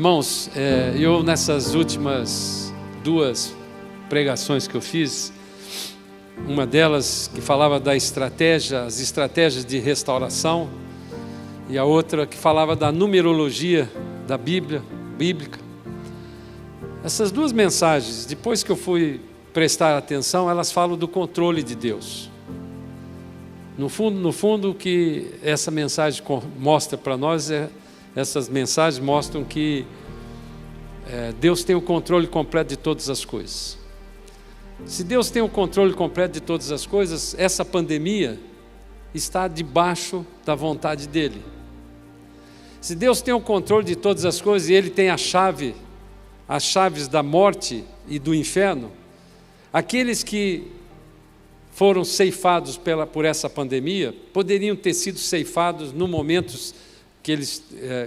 Irmãos, eu nessas últimas 2 pregações que eu fiz, uma delas que falava da estratégia, as estratégias de restauração, e a outra que falava da numerologia da Bíblia, bíblica. Essas 2 mensagens, depois que eu fui prestar atenção, elas falam do controle de Deus. No fundo, o que essa mensagem mostra para nós essas mensagens mostram que Deus tem o controle completo de todas as coisas. Se Deus tem o controle completo de todas as coisas, essa pandemia está debaixo da vontade dEle. Se Deus tem o controle de todas as coisas e Ele tem as chaves da morte e do inferno, aqueles que foram ceifados por essa pandemia poderiam ter sido ceifados no momento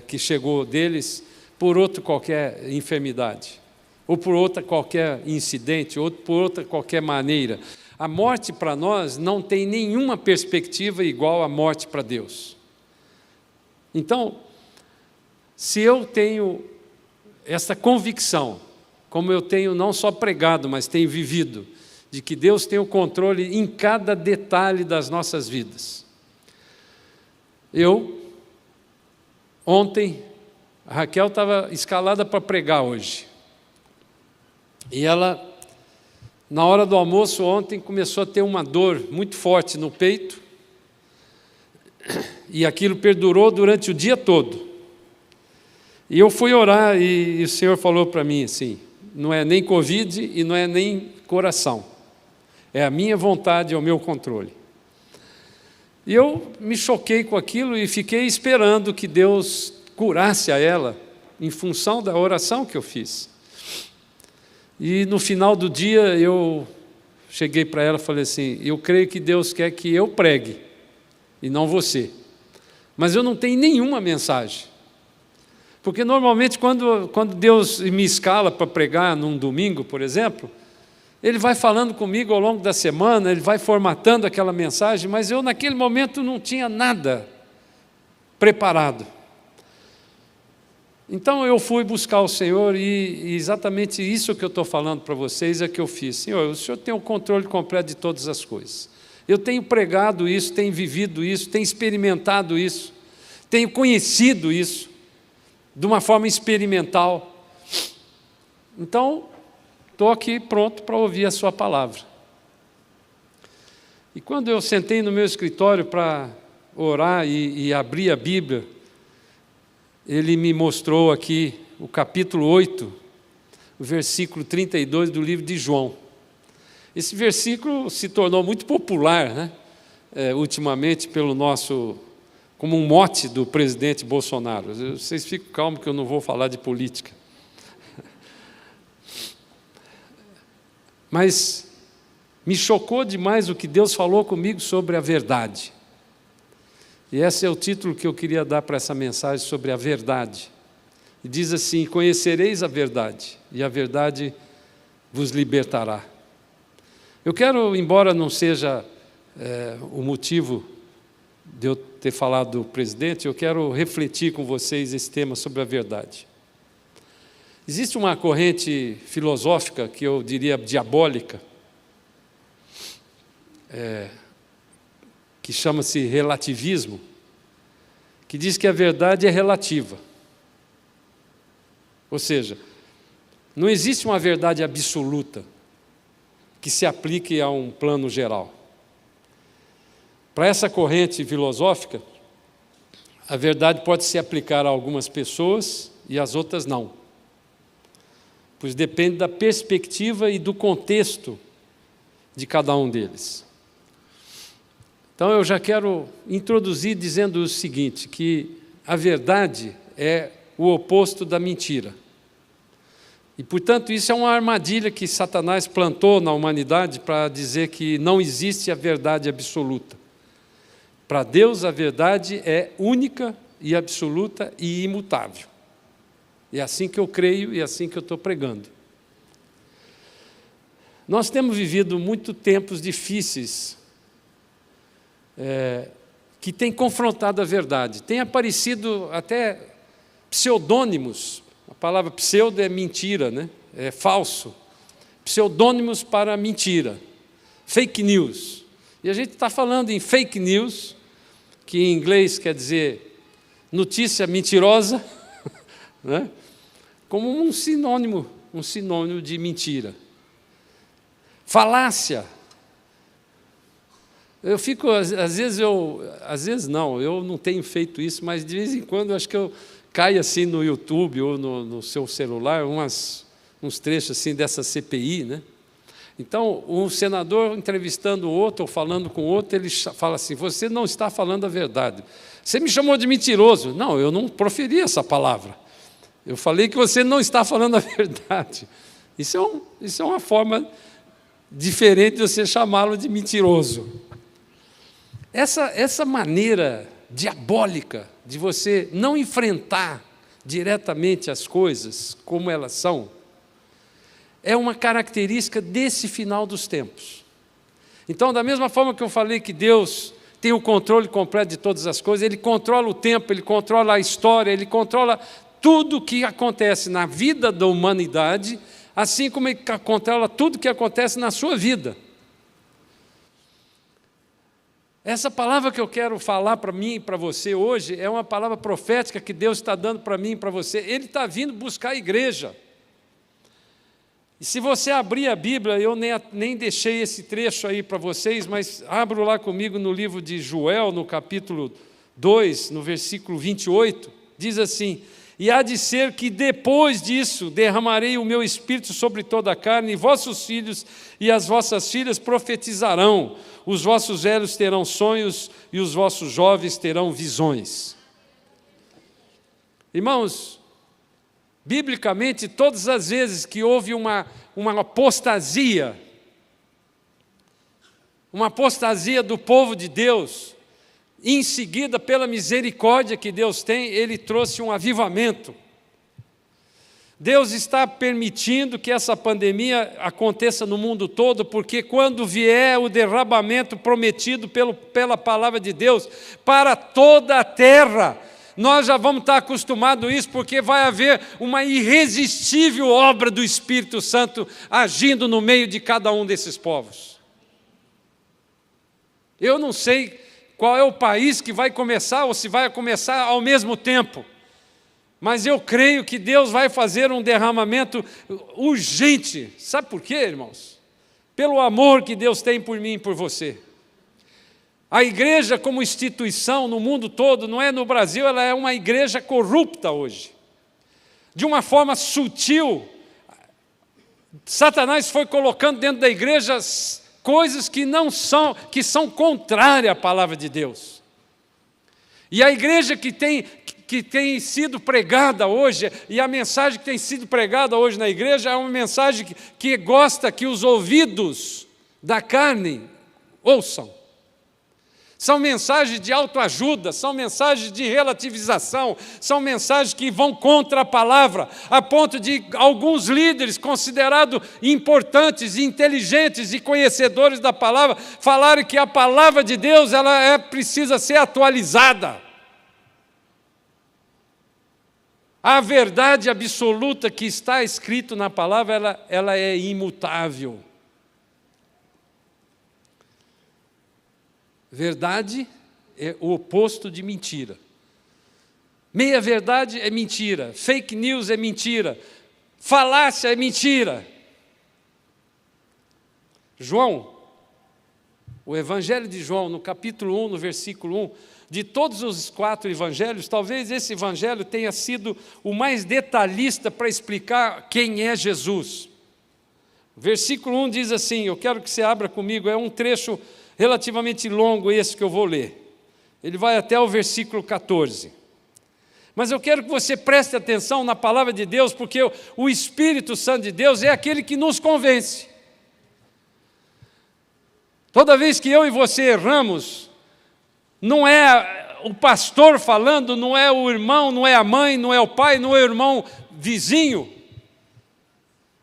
que chegou deles por outra qualquer enfermidade, ou por outra qualquer incidente, ou por outra qualquer maneira. A morte para nós não tem nenhuma perspectiva igual à morte para Deus. Então, se eu tenho essa convicção, como eu tenho não só pregado, mas tenho vivido, de que Deus tem o controle em cada detalhe das nossas vidas. Ontem, a Raquel estava escalada para pregar hoje. E ela, na hora do almoço ontem, começou a ter uma dor muito forte no peito. E aquilo perdurou durante o dia todo. E eu fui orar e o Senhor falou para mim assim, não é nem Covid e não é nem coração. É a minha vontade, é o meu controle. E eu me choquei com aquilo e fiquei esperando que Deus curasse a ela, em função da oração que eu fiz. E no final do dia eu cheguei para ela e falei assim, eu creio que Deus quer que eu pregue, e não você. Mas eu não tenho nenhuma mensagem. Porque normalmente quando Deus me escala para pregar num domingo, por exemplo, Ele vai falando comigo ao longo da semana, Ele vai formatando aquela mensagem, mas eu naquele momento não tinha nada preparado. Então eu fui buscar o Senhor e exatamente isso que eu estou falando para vocês é que eu fiz. Senhor, o Senhor tem o controle completo de todas as coisas. Eu tenho pregado isso, tenho vivido isso, tenho experimentado isso, tenho conhecido isso de uma forma experimental. Então, estou aqui pronto para ouvir a sua palavra. E quando eu sentei no meu escritório para orar e abrir a Bíblia, Ele me mostrou aqui o capítulo 8, o versículo 32 do livro de João. Esse versículo se tornou muito popular, né? Ultimamente como um mote do presidente Bolsonaro. Vocês ficam calmos que eu não vou falar de política. Mas me chocou demais o que Deus falou comigo sobre a verdade. E esse é o título que eu queria dar para essa mensagem sobre a verdade. E diz assim, conhecereis a verdade, e a verdade vos libertará. Eu quero, embora não seja o motivo de eu ter falado do presidente, eu quero refletir com vocês esse tema sobre a verdade. Existe uma corrente filosófica, que eu diria diabólica, que chama-se relativismo, que diz que a verdade é relativa. Ou seja, não existe uma verdade absoluta que se aplique a um plano geral. Para essa corrente filosófica, a verdade pode se aplicar a algumas pessoas e às outras não. Pois depende da perspectiva e do contexto de cada um deles. Então eu já quero introduzir dizendo o seguinte, que a verdade é o oposto da mentira. E, portanto, isso é uma armadilha que Satanás plantou na humanidade para dizer que não existe a verdade absoluta. Para Deus, a verdade é única e absoluta e imutável. É assim que eu creio e é assim que eu estou pregando. Nós temos vivido muitos tempos difíceis, que têm confrontado a verdade. Tem aparecido até pseudônimos A palavra pseudo é mentira, né? É falso. Pseudônimos para mentira. Fake news. E a gente está falando em fake news, que em inglês quer dizer notícia mentirosa, né? Como um sinônimo de mentira. Falácia. Eu fico, às vezes não, eu não tenho feito isso, mas de vez em quando eu acho que eu caio assim no YouTube ou no seu celular, uns trechos assim dessa CPI, né? Então, um senador entrevistando o outro ou falando com o outro, ele fala assim: você não está falando a verdade. Você me chamou de mentiroso. Não, eu não proferi essa palavra. Eu falei que você não está falando a verdade. Isso é uma forma diferente de você chamá-lo de mentiroso. Essa maneira diabólica de você não enfrentar diretamente as coisas como elas são, é uma característica desse final dos tempos. Então, da mesma forma que eu falei que Deus tem o controle completo de todas as coisas, Ele controla o tempo, Ele controla a história, Ele controla tudo o que acontece na vida da humanidade, assim como Ele controla tudo o que acontece na sua vida. Essa palavra que eu quero falar para mim e para você hoje é uma palavra profética que Deus está dando para mim e para você. Ele está vindo buscar a igreja. E se você abrir a Bíblia, eu nem deixei esse trecho aí para vocês, mas abro lá comigo no livro de Joel, no capítulo 2, no versículo 28, diz assim: e há de ser que depois disso derramarei o meu espírito sobre toda a carne, e vossos filhos e as vossas filhas profetizarão, os vossos velhos terão sonhos e os vossos jovens terão visões. Irmãos, biblicamente, todas as vezes que houve uma apostasia do povo de Deus, em seguida, pela misericórdia que Deus tem, Ele trouxe um avivamento. Deus está permitindo que essa pandemia aconteça no mundo todo, porque quando vier o derramamento prometido pela palavra de Deus para toda a terra, nós já vamos estar acostumados a isso, porque vai haver uma irresistível obra do Espírito Santo agindo no meio de cada um desses povos. Eu não sei qual é o país que vai começar, ou se vai começar ao mesmo tempo, mas eu creio que Deus vai fazer um derramamento urgente. Sabe por quê, irmãos? Pelo amor que Deus tem por mim e por você. A igreja como instituição no mundo todo, não é no Brasil, ela é uma igreja corrupta hoje. De uma forma sutil, Satanás foi colocando dentro da igreja coisas que são contrárias à palavra de Deus. E a igreja que tem sido pregada hoje, e a mensagem que tem sido pregada hoje na igreja é uma mensagem que gosta que os ouvidos da carne ouçam. São mensagens de autoajuda, são mensagens de relativização, são mensagens que vão contra a palavra, a ponto de alguns líderes considerados importantes, inteligentes e conhecedores da palavra, falarem que a palavra de Deus precisa ser atualizada. A verdade absoluta que está escrito na palavra, ela é imutável. Verdade é o oposto de mentira. Meia verdade é mentira, fake news é mentira, falácia é mentira. João, o Evangelho de João, no capítulo 1, no versículo 1, de todos os 4 evangelhos, talvez esse evangelho tenha sido o mais detalhista para explicar quem é Jesus. Versículo 1 diz assim, eu quero que você abra comigo, é um trecho relativamente longo esse que eu vou ler. Ele vai até o versículo 14. Mas eu quero que você preste atenção na palavra de Deus, porque o Espírito Santo de Deus é aquele que nos convence. Toda vez que eu e você erramos, não é o pastor falando, não é o irmão, não é a mãe, não é o pai, não é o irmão vizinho,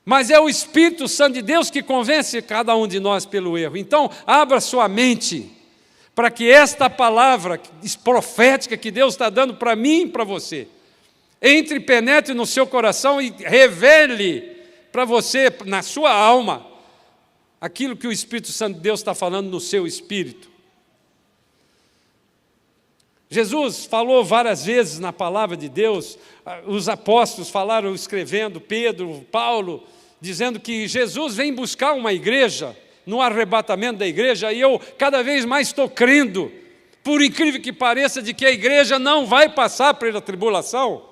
mas é o Espírito Santo de Deus que convence cada um de nós pelo erro. Então, abra sua mente para que esta palavra profética que Deus está dando para mim e para você entre e penetre no seu coração e revele para você, na sua alma, aquilo que o Espírito Santo de Deus está falando no seu espírito. Jesus falou várias vezes na palavra de Deus, os apóstolos falaram escrevendo, Pedro, Paulo, dizendo que Jesus vem buscar uma igreja, no arrebatamento da igreja, e eu cada vez mais estou crendo, por incrível que pareça, de que a igreja não vai passar pela tribulação,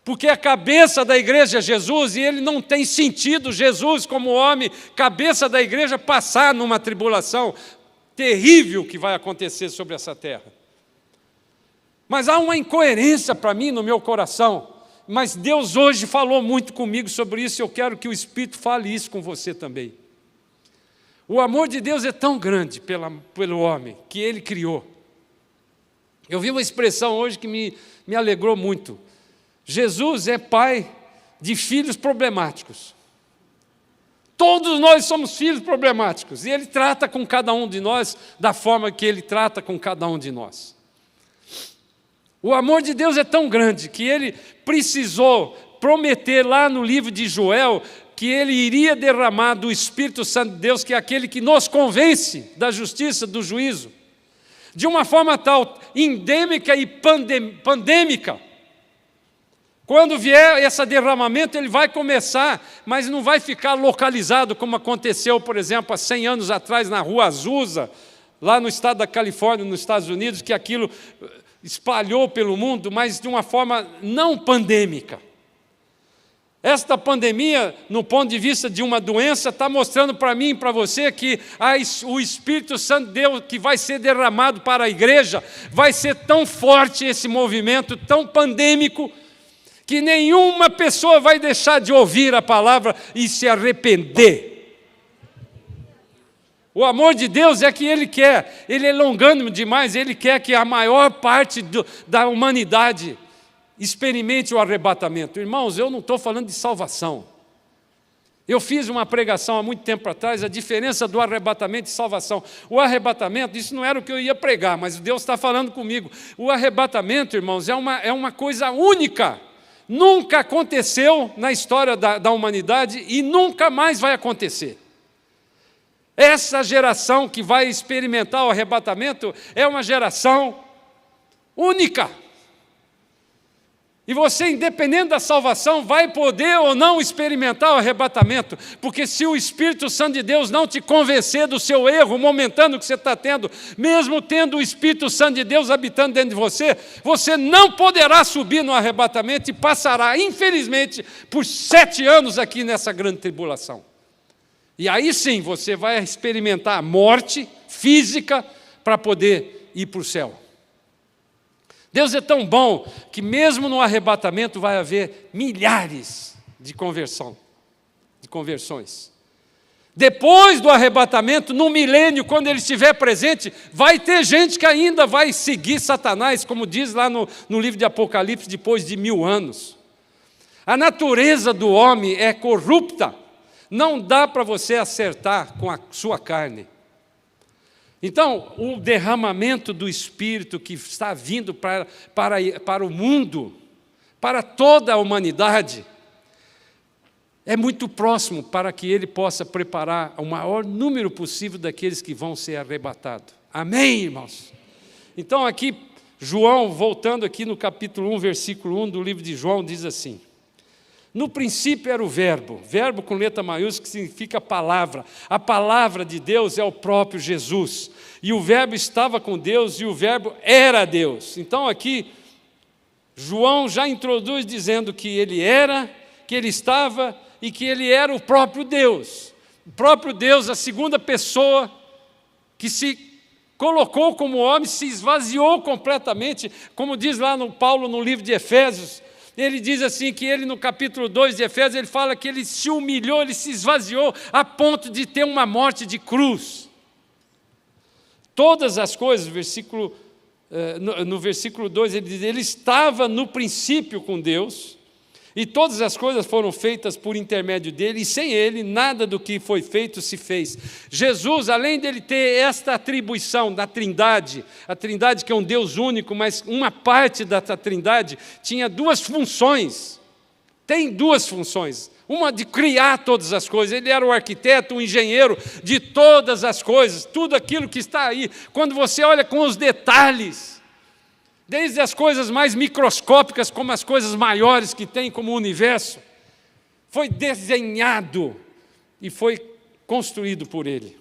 porque a cabeça da igreja é Jesus, e ele não tem sentido, Jesus como homem, cabeça da igreja, passar numa tribulação terrível que vai acontecer sobre essa terra. Mas há uma incoerência para mim no meu coração, mas Deus hoje falou muito comigo sobre isso, e eu quero que o Espírito fale isso com você também. O amor de Deus é tão grande pelo homem, que Ele criou. Eu vi uma expressão hoje que me alegrou muito. Jesus é pai de filhos problemáticos. Todos nós somos filhos problemáticos, e Ele trata com cada um de nós da forma que Ele trata com cada um de nós. O amor de Deus é tão grande que Ele precisou prometer lá no livro de Joel que Ele iria derramar do Espírito Santo de Deus, que é aquele que nos convence da justiça, do juízo, de uma forma tal, endêmica e pandêmica. Quando vier esse derramamento, ele vai começar, mas não vai ficar localizado, como aconteceu, por exemplo, há 100 anos atrás, na Rua Azusa, lá no estado da Califórnia, nos Estados Unidos, que aquilo espalhou pelo mundo, mas de uma forma não pandêmica. Esta pandemia, no ponto de vista de uma doença, está mostrando para mim e para você que o Espírito Santo de Deus que vai ser derramado para a igreja, vai ser tão forte esse movimento, tão pandêmico, que nenhuma pessoa vai deixar de ouvir a palavra e se arrepender. O amor de Deus é que Ele quer, Ele é longânimo demais, Ele quer que a maior parte da humanidade experimente o arrebatamento. Irmãos, eu não estou falando de salvação. Eu fiz uma pregação há muito tempo atrás, a diferença do arrebatamento e salvação. O arrebatamento, isso não era o que eu ia pregar, mas Deus está falando comigo. O arrebatamento, irmãos, é uma coisa única. Nunca aconteceu na história da humanidade e nunca mais vai acontecer. Essa geração que vai experimentar o arrebatamento é uma geração única. E você, independente da salvação, vai poder ou não experimentar o arrebatamento, porque se o Espírito Santo de Deus não te convencer do seu erro momentâneo que você está tendo, mesmo tendo o Espírito Santo de Deus habitando dentro de você, você não poderá subir no arrebatamento e passará, infelizmente, por 7 anos aqui nessa grande tribulação. E aí sim, você vai experimentar a morte física para poder ir para o céu. Deus é tão bom que mesmo no arrebatamento vai haver milhares de conversões. Depois do arrebatamento, no milênio, quando Ele estiver presente, vai ter gente que ainda vai seguir Satanás, como diz lá no livro de Apocalipse, depois de 1000 anos. A natureza do homem é corrupta, não dá para você acertar com a sua carne. Então, o derramamento do Espírito que está vindo para o mundo, para toda a humanidade, é muito próximo para que Ele possa preparar o maior número possível daqueles que vão ser arrebatados. Amém, irmãos? Então, aqui, João, voltando aqui no capítulo 1, versículo 1 do livro de João, diz assim: no princípio era o verbo com letra maiúscula, que significa palavra. A palavra de Deus é o próprio Jesus. E o verbo estava com Deus e o verbo era Deus. Então aqui, João já introduz dizendo que Ele era, que Ele estava e que Ele era o próprio Deus. O próprio Deus, a segunda pessoa que se colocou como homem, se esvaziou completamente, como diz lá no Paulo no livro de Efésios. Ele diz assim que ele no capítulo 2 de Efésios, ele fala que ele se humilhou, ele se esvaziou a ponto de ter uma morte de cruz. Todas as coisas, no versículo 2 ele diz, ele estava no princípio com Deus, E todas as coisas foram feitas por intermédio dele, e sem ele nada do que foi feito se fez. Jesus, além dele ter esta atribuição da Trindade, a Trindade que é um Deus único, mas uma parte da Trindade tinha duas funções. Tem duas funções. Uma de criar todas as coisas. Ele era o arquiteto, o engenheiro de todas as coisas, tudo aquilo que está aí. Quando você olha com os detalhes, desde as coisas mais microscópicas, como as coisas maiores que tem, como o universo, foi desenhado e foi construído por ele.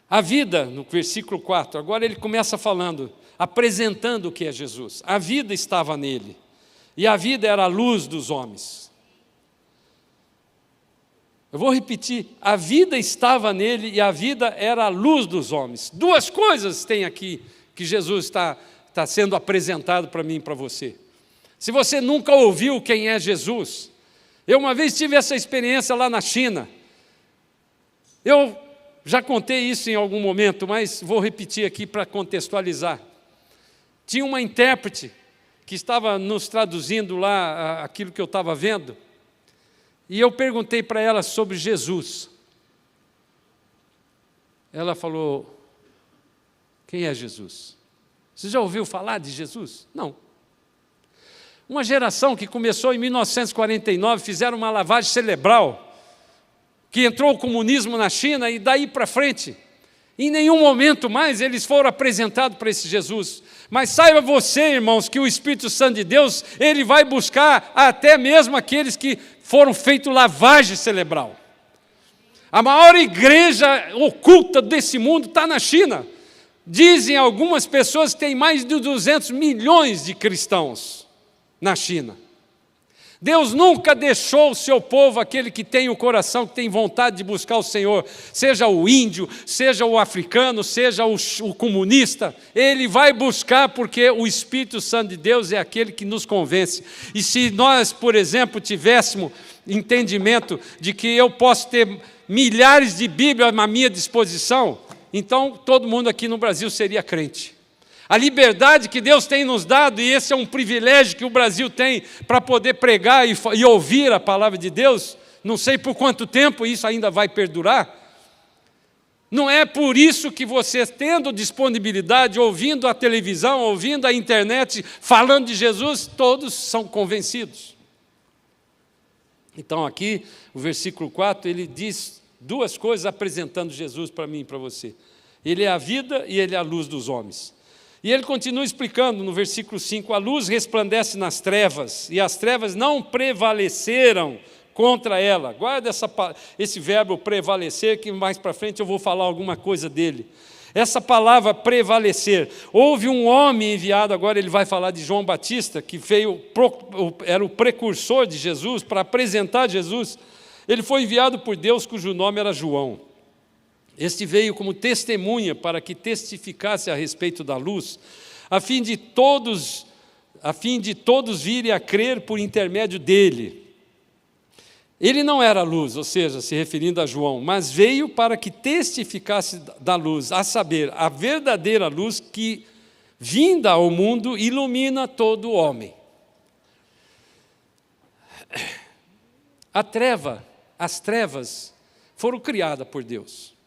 A vida, no versículo 4, agora ele começa falando, apresentando o que é Jesus. A vida estava nele, e a vida era a luz dos homens. Eu vou repetir, a vida estava nele e a vida era a luz dos homens. Duas coisas tem aqui que Jesus está sendo apresentado para mim e para você. Se você nunca ouviu quem é Jesus, eu uma vez tive essa experiência lá na China. Eu já contei isso em algum momento, mas vou repetir aqui para contextualizar. Tinha uma intérprete que estava nos traduzindo lá aquilo que eu estava vendo, e eu perguntei para ela sobre Jesus. Ela falou, quem é Jesus? Você já ouviu falar de Jesus? Não. Uma geração que começou em 1949, fizeram uma lavagem cerebral, que entrou o comunismo na China e daí para frente, em nenhum momento mais eles foram apresentados para esse Jesus. Mas saiba você, irmãos, que o Espírito Santo de Deus, ele vai buscar até mesmo aqueles que foram feitos lavagem cerebral. A maior igreja oculta desse mundo está na China. Dizem algumas pessoas que tem mais de 200 milhões de cristãos na China. Deus nunca deixou o seu povo, aquele que tem o coração, que tem vontade de buscar o Senhor, seja o índio, seja o africano, seja o comunista, ele vai buscar porque o Espírito Santo de Deus é aquele que nos convence. E se nós, por exemplo, tivéssemos entendimento de que eu posso ter milhares de Bíblias à minha disposição, então todo mundo aqui no Brasil seria crente. A liberdade que Deus tem nos dado, e esse é um privilégio que o Brasil tem para poder pregar e ouvir a palavra de Deus, não sei por quanto tempo isso ainda vai perdurar. Não é por isso que você, tendo disponibilidade, ouvindo a televisão, ouvindo a internet, falando de Jesus, todos são convencidos. Então aqui, o versículo 4, ele diz duas coisas apresentando Jesus para mim e para você. Ele é a vida e ele é a luz dos homens. E ele continua explicando no versículo 5, a luz resplandece nas trevas, e as trevas não prevaleceram contra ela. Guarda esse verbo prevalecer, que mais para frente eu vou falar alguma coisa dele. Essa palavra prevalecer, houve um homem enviado, agora ele vai falar de João Batista, que era o precursor de Jesus, para apresentar Jesus. Ele foi enviado por Deus, cujo nome era João. Este veio como testemunha para que testificasse a respeito da luz, a fim de todos virem a crer por intermédio dele. Ele não era a luz, ou seja, se referindo a João, mas veio para que testificasse da luz, a saber, a verdadeira luz que, vinda ao mundo, ilumina todo homem. As trevas foram criadas por Deus.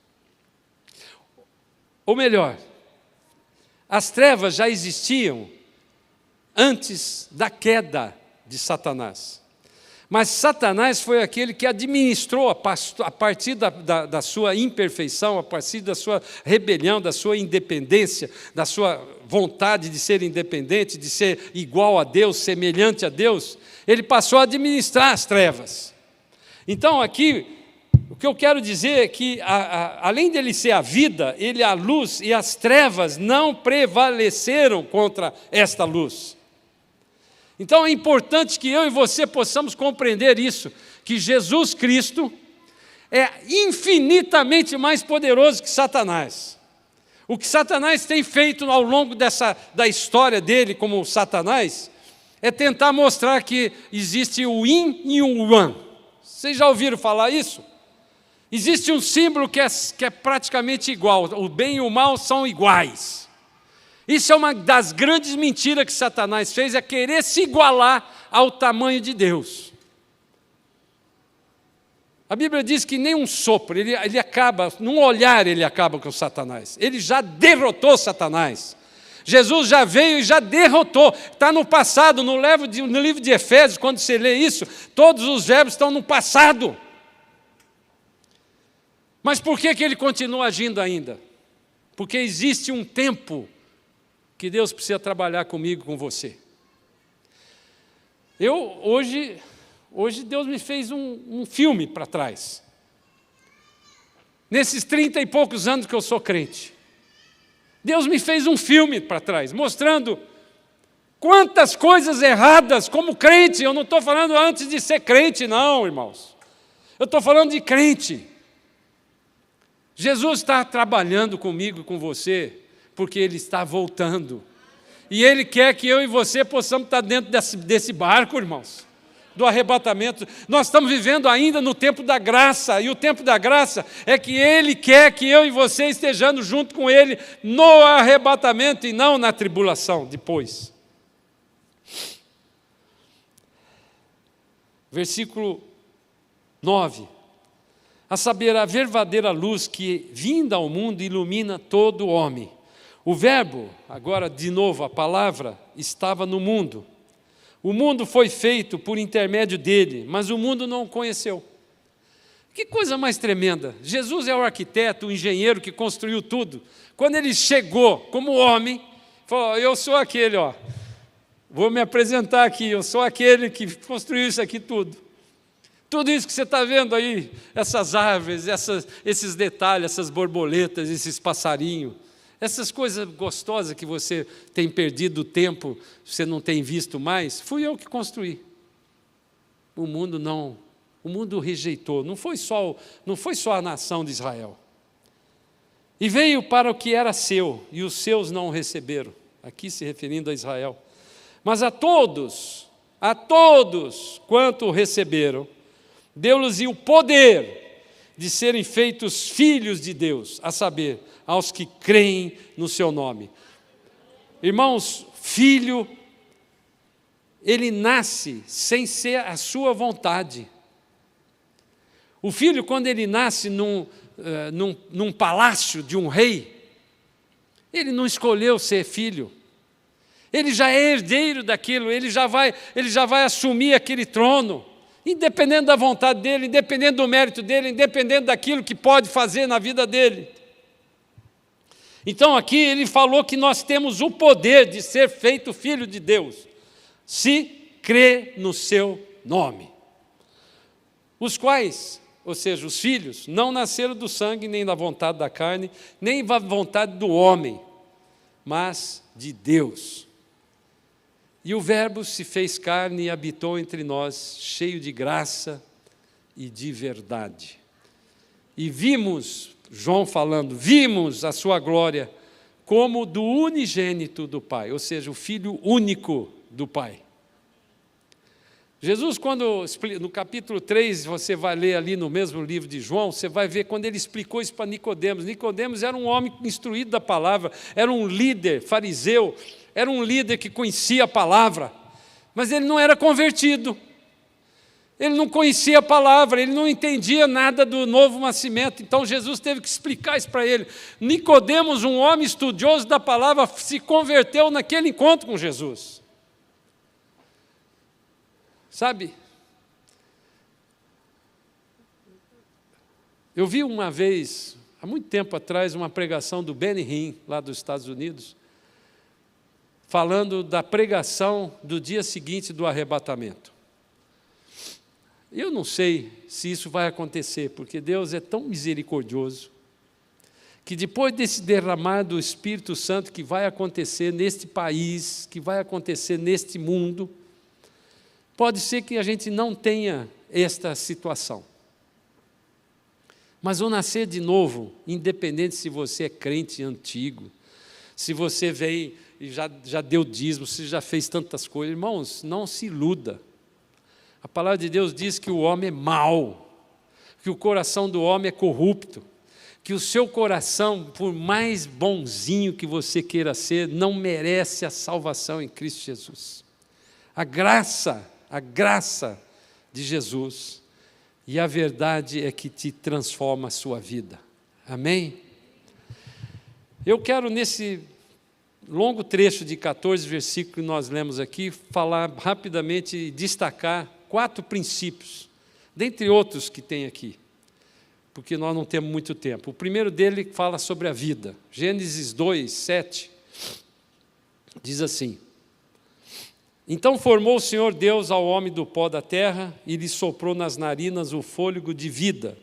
Ou melhor, as trevas já existiam antes da queda de Satanás. Mas Satanás foi aquele que administrou, a partir da sua imperfeição, a partir da sua rebelião, da sua independência, da sua vontade de ser independente, de ser igual a Deus, semelhante a Deus, ele passou a administrar as trevas. Então aqui, o que eu quero dizer é que, além dele ser a vida, ele é a luz, e as trevas não prevaleceram contra esta luz. Então é importante que eu e você possamos compreender isso, que Jesus Cristo é infinitamente mais poderoso que Satanás. O que Satanás tem feito ao longo da história dele como Satanás, é tentar mostrar que existe o yin e o yang. Vocês já ouviram falar isso? Existe um símbolo que é praticamente igual, o bem e o mal são iguais. Isso é uma das grandes mentiras que Satanás fez, é querer se igualar ao tamanho de Deus. A Bíblia diz que nem um sopro, ele acaba, num olhar ele acaba com Satanás. Ele já derrotou Satanás. Jesus já veio e já derrotou. Está no passado, no livro de Efésios, quando você lê isso, todos os verbos estão no passado. Mas por que ele continua agindo ainda? Porque existe um tempo que Deus precisa trabalhar comigo, com você. Hoje Deus me fez um filme para trás. Nesses 30 e poucos anos que eu sou crente, Deus me fez um filme para trás, mostrando quantas coisas erradas como crente. Eu não estou falando antes de ser crente, não, irmãos. Eu estou falando de crente. Jesus está trabalhando comigo e com você, porque Ele está voltando. E Ele quer que eu e você possamos estar dentro desse barco, irmãos, do arrebatamento. Nós estamos vivendo ainda no tempo da graça, e o tempo da graça é que Ele quer que eu e você estejamos junto com Ele no arrebatamento e não na tribulação depois. Versículo 9. A saber, a verdadeira luz que, vinda ao mundo, ilumina todo homem. O verbo, agora de novo a palavra, estava no mundo. O mundo foi feito por intermédio dele, mas o mundo não o conheceu. Que coisa mais tremenda. Jesus é o arquiteto, o engenheiro que construiu tudo. Quando ele chegou como homem, falou: eu sou aquele, vou me apresentar aqui, eu sou aquele que construiu isso aqui tudo. Tudo isso que você está vendo aí, essas árvores, esses detalhes, essas borboletas, esses passarinhos, essas coisas gostosas que você tem perdido o tempo, você não tem visto mais, fui eu que construí. O mundo não, o mundo rejeitou, não foi só a nação de Israel. E veio para o que era seu, e os seus não o receberam, aqui se referindo a Israel. Mas a todos quanto o receberam, deu-lhes o poder de serem feitos filhos de Deus, a saber, aos que creem no seu nome. Irmãos, filho, ele nasce sem ser a sua vontade. O filho, quando ele nasce num palácio de um rei, ele não escolheu ser filho. Ele já é herdeiro daquilo, ele já vai assumir aquele trono. Independente da vontade dele, independente do mérito dele, independente daquilo que pode fazer na vida dele. Então aqui ele falou que nós temos o poder de ser feito filho de Deus, se crê no seu nome. Os quais, ou seja, os filhos, não nasceram do sangue, nem da vontade da carne, nem da vontade do homem, mas de Deus. E o Verbo se fez carne e habitou entre nós, cheio de graça e de verdade. E vimos, João falando, vimos a sua glória como do unigênito do Pai, ou seja, o Filho único do Pai. Jesus, no capítulo 3, você vai ler ali no mesmo livro de João, você vai ver quando ele explicou isso para Nicodemos. Nicodemos era um homem instruído da palavra, era um líder fariseu, era um líder que conhecia a palavra, mas ele não era convertido. Ele não conhecia a palavra, ele não entendia nada do novo nascimento. Então Jesus teve que explicar isso para ele. Nicodemos, um homem estudioso da palavra, se converteu naquele encontro com Jesus. Sabe? Eu vi uma vez, há muito tempo atrás, uma pregação do Benny Hinn, lá dos Estados Unidos, falando da pregação do dia seguinte do arrebatamento. Eu não sei se isso vai acontecer, porque Deus é tão misericordioso, que depois desse derramar do Espírito Santo que vai acontecer neste país, que vai acontecer neste mundo, pode ser que a gente não tenha esta situação. Mas o nascer de novo, independente se você é crente antigo, se você veio e já deu dízimo, se já fez tantas coisas, irmãos, não se iluda. A palavra de Deus diz que o homem é mau, que o coração do homem é corrupto, que o seu coração, por mais bonzinho que você queira ser, não merece a salvação em Cristo Jesus. A graça a graça de Jesus, e a verdade é que te transforma a sua vida. Amém? Eu quero, nesse longo trecho de 14 versículos que nós lemos aqui, falar rapidamente e destacar 4 princípios, dentre outros que tem aqui, porque nós não temos muito tempo. O primeiro dele fala sobre a vida. Gênesis 2, 7, diz assim: então formou o Senhor Deus ao homem do pó da terra e lhe soprou nas narinas o fôlego de vida,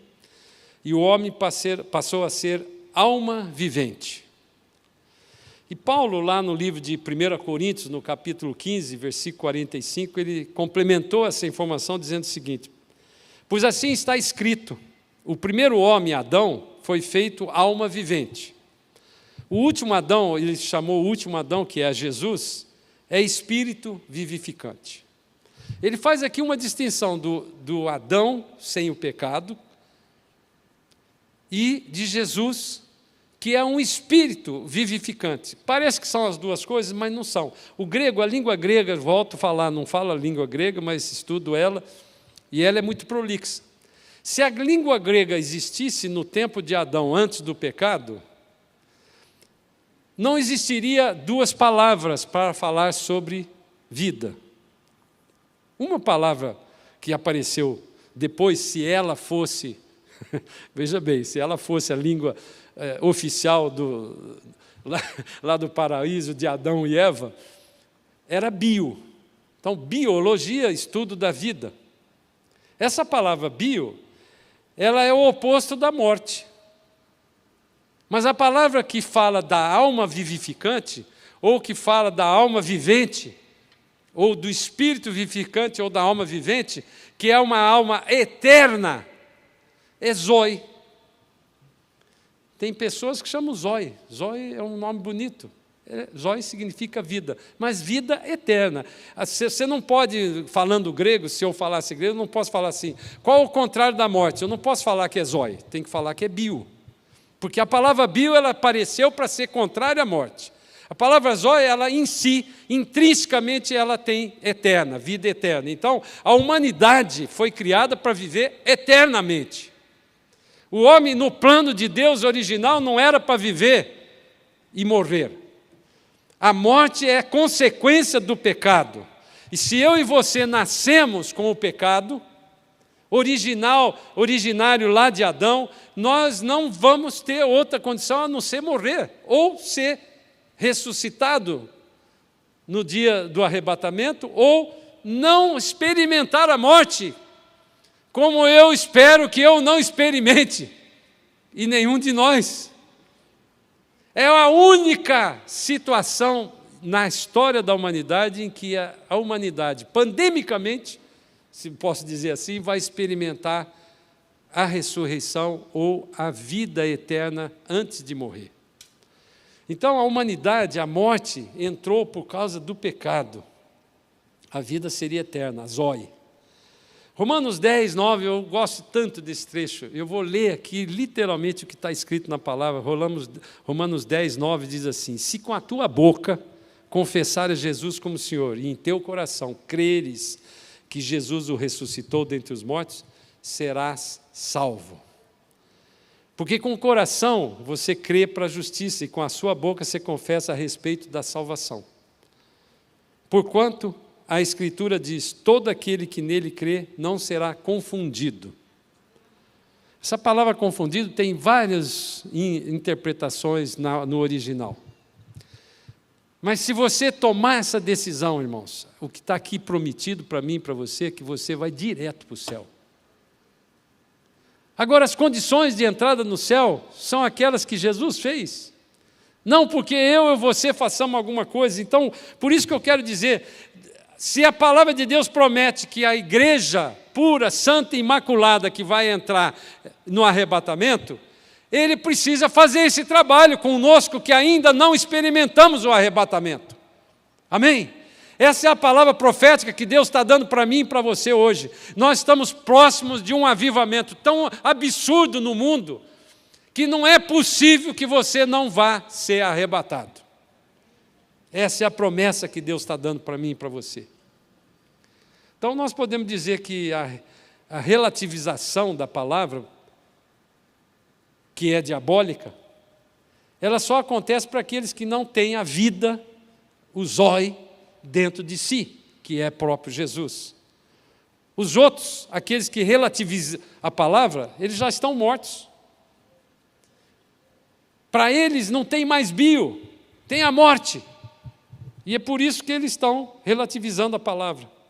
e o homem passou a ser alma vivente. E Paulo, lá no livro de 1 Coríntios, no capítulo 15, versículo 45, ele complementou essa informação dizendo o seguinte: pois assim está escrito, o primeiro homem, Adão, foi feito alma vivente. O último Adão, ele chamou o último Adão, que é Jesus, é espírito vivificante. Ele faz aqui uma distinção do Adão sem o pecado e de Jesus, que é um espírito vivificante. Parece que são as duas coisas, mas não são. O grego, a língua grega, volto a falar, não falo a língua grega, mas estudo ela, e ela é muito prolixa. Se a língua grega existisse no tempo de Adão, antes do pecado, não existiria 2 palavras para falar sobre vida. Uma palavra que apareceu depois, se ela fosse, veja bem, se ela fosse a língua oficial lá do paraíso de Adão e Eva, era bio. Então, biologia, estudo da vida. Essa palavra bio, ela é o oposto da morte. Mas a palavra que fala da alma vivificante, ou que fala da alma vivente, ou do espírito vivificante, ou da alma vivente, que é uma alma eterna, é Zoe. Tem pessoas que chamam Zoe. Zoe é um nome bonito. Zoe significa vida, mas vida eterna. Você não pode, falando grego, se eu falasse grego, eu não posso falar assim, qual o contrário da morte? Eu não posso falar que é Zoe, tem que falar que é bio. Porque a palavra bio, ela apareceu para ser contrária à morte. A palavra Zoe, ela em si, intrinsecamente, ela tem eterna, vida eterna. Então, a humanidade foi criada para viver eternamente. O homem, no plano de Deus original, não era para viver e morrer. A morte é consequência do pecado. E se eu e você nascemos com o pecado originário lá de Adão, nós não vamos ter outra condição a não ser morrer, ou ser ressuscitado no dia do arrebatamento, ou não experimentar a morte, como eu espero que eu não experimente, e nenhum de nós. É a única situação na história da humanidade em que a humanidade, pandemicamente, se posso dizer assim, vai experimentar a ressurreição ou a vida eterna antes de morrer. Então, a humanidade, a morte, entrou por causa do pecado. A vida seria eterna, a Zoe. Romanos 10, 9, eu gosto tanto desse trecho. Eu vou ler aqui literalmente o que está escrito na palavra. Romanos 10, 9 diz assim: se com a tua boca confessares Jesus como Senhor e em teu coração creres que Jesus o ressuscitou dentre os mortos, serás salvo. Porque com o coração você crê para a justiça e com a sua boca você confessa a respeito da salvação. Porquanto a Escritura diz, todo aquele que nele crê não será confundido. Essa palavra confundido tem várias interpretações no original. Mas se você tomar essa decisão, irmãos, o que está aqui prometido para mim e para você é que você vai direto para o céu. Agora, as condições de entrada no céu são aquelas que Jesus fez. Não porque eu e você façamos alguma coisa. Então, por isso que eu quero dizer, se a palavra de Deus promete que a igreja pura, santa e imaculada que vai entrar no arrebatamento, Ele precisa fazer esse trabalho conosco que ainda não experimentamos o arrebatamento. Amém? Essa é a palavra profética que Deus está dando para mim e para você hoje. Nós estamos próximos de um avivamento tão absurdo no mundo, que não é possível que você não vá ser arrebatado. Essa é a promessa que Deus está dando para mim e para você. Então nós podemos dizer que a relativização da palavra, que é diabólica, ela só acontece para aqueles que não têm a vida, o zói, dentro de si, que é próprio Jesus. Os outros, aqueles que relativizam a palavra, eles já estão mortos. Para eles não tem mais bio, tem a morte. E é por isso que eles estão relativizando a palavra.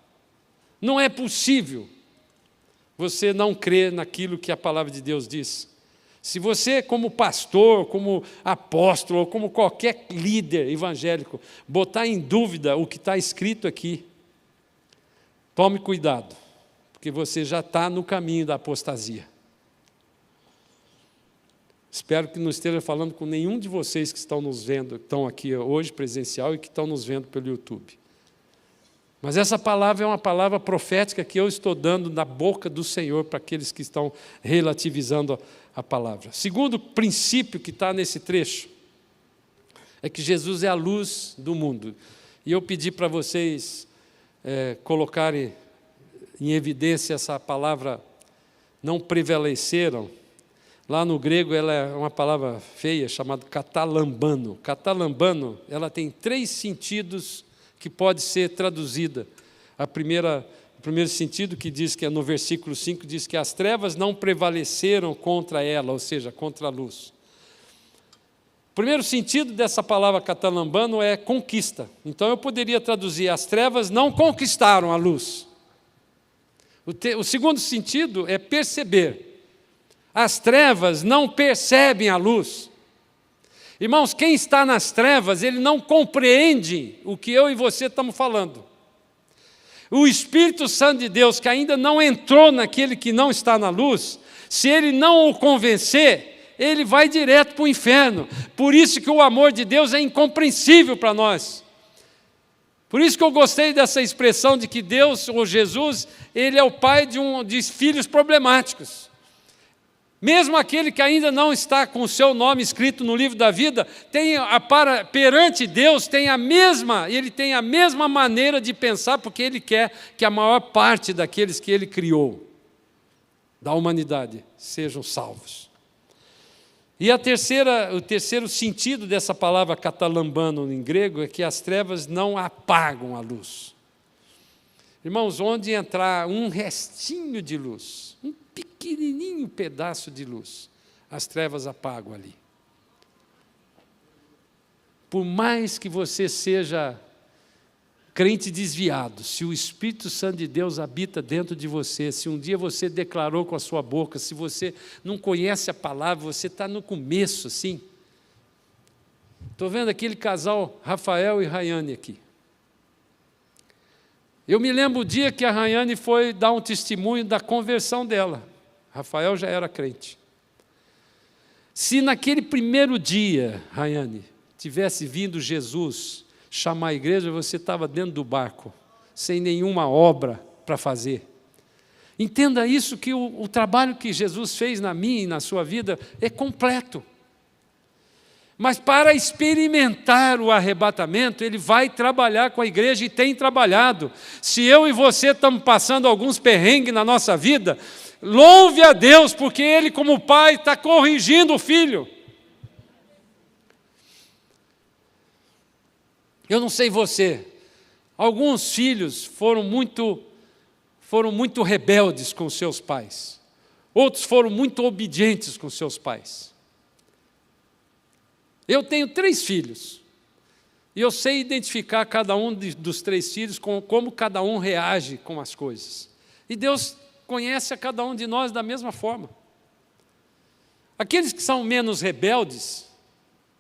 Não é possível você não crer naquilo que a palavra de Deus diz. Se você, como pastor, como apóstolo, ou como qualquer líder evangélico, botar em dúvida o que está escrito aqui, tome cuidado, porque você já está no caminho da apostasia. Espero que não esteja falando com nenhum de vocês que estão nos vendo, que estão aqui hoje presencial e que estão nos vendo pelo YouTube. Mas essa palavra é uma palavra profética que eu estou dando na boca do Senhor para aqueles que estão relativizando a palavra. Segundo princípio que está nesse trecho é que Jesus é a luz do mundo. E eu pedi para vocês colocarem em evidência essa palavra não prevaleceram. Lá no grego ela é uma palavra feia chamada katalambano. Katalambano, ela tem 3 sentidos que pode ser traduzida. O primeiro sentido, que diz que é no versículo 5, diz que as trevas não prevaleceram contra ela, ou seja, contra a luz. O primeiro sentido dessa palavra katalambano é conquista. Então eu poderia traduzir: as trevas não conquistaram a luz. O segundo sentido é perceber. As trevas não percebem a luz. Irmãos, quem está nas trevas, ele não compreende o que eu e você estamos falando. O Espírito Santo de Deus, que ainda não entrou naquele que não está na luz, se ele não o convencer, ele vai direto para o inferno. Por isso que o amor de Deus é incompreensível para nós. Por isso que eu gostei dessa expressão de que Deus, ou Jesus, ele é o pai de filhos problemáticos. Mesmo aquele que ainda não está com o seu nome escrito no livro da vida, perante Deus ele tem a mesma maneira de pensar, porque ele quer que a maior parte daqueles que ele criou, da humanidade, sejam salvos. E o terceiro sentido dessa palavra katalambano em grego é que as trevas não apagam a luz. Irmãos, onde entrar um restinho de luz, um pequenininho pedaço de luz, as trevas apagam ali. Por mais que você seja crente desviado, se o Espírito Santo de Deus habita dentro de você, se um dia você declarou com a sua boca, se você não conhece a palavra, você está no começo, assim. Estou vendo aquele casal, Rafael e Rayane aqui. Eu me lembro o dia que a Rayane foi dar um testemunho da conversão dela. Rafael já era crente. Se naquele primeiro dia, Rayane, tivesse vindo Jesus chamar a igreja, você estava dentro do barco, sem nenhuma obra para fazer. Entenda isso, que o trabalho que Jesus fez na minha e na sua vida é completo. Mas para experimentar o arrebatamento, ele vai trabalhar com a igreja e tem trabalhado. Se eu e você estamos passando alguns perrengues na nossa vida, louve a Deus, porque Ele, como Pai, está corrigindo o filho. Eu não sei você, alguns filhos foram muito rebeldes com seus pais. Outros foram muito obedientes com seus pais. Eu tenho 3 filhos, e eu sei identificar cada um dos 3 filhos, como cada um reage com as coisas. E Deus conhece a cada um de nós da mesma forma. Aqueles que são menos rebeldes,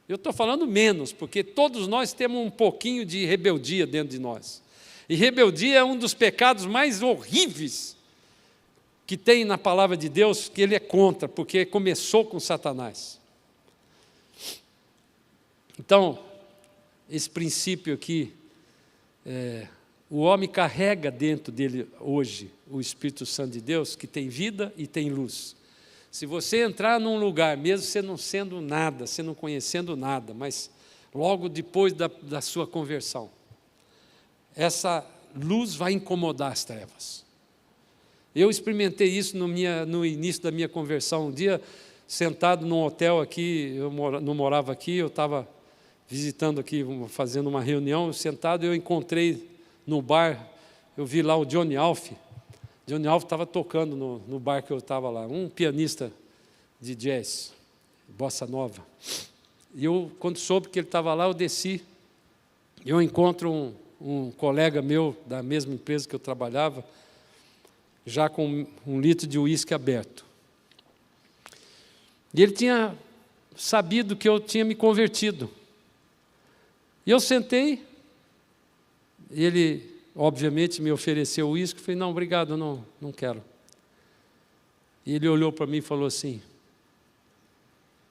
eu estou falando menos, porque todos nós temos um pouquinho de rebeldia dentro de nós. E rebeldia é um dos pecados mais horríveis que tem na palavra de Deus, que ele é contra, porque começou com Satanás. Então, esse princípio aqui, o homem carrega dentro dele hoje o Espírito Santo de Deus, que tem vida e tem luz. Se você entrar num lugar, mesmo você não sendo nada, você não conhecendo nada, mas logo depois da sua conversão, essa luz vai incomodar as trevas. Eu experimentei isso no início da minha conversão. Um dia, sentado num hotel aqui, eu não morava aqui, eu estava visitando aqui, fazendo uma reunião, sentado, eu encontrei no bar, eu vi lá o Johnny Alf. Johnny Alf estava tocando no bar que eu estava lá, um pianista de jazz, bossa nova. E eu, quando soube que ele estava lá, eu desci. Eu encontro um colega meu, da mesma empresa que eu trabalhava, já com 1 litro de uísque aberto. E ele tinha sabido que eu tinha me convertido. E eu sentei, e ele, obviamente, me ofereceu o uísque. Eu falei, não, obrigado, não quero. E ele olhou para mim e falou assim,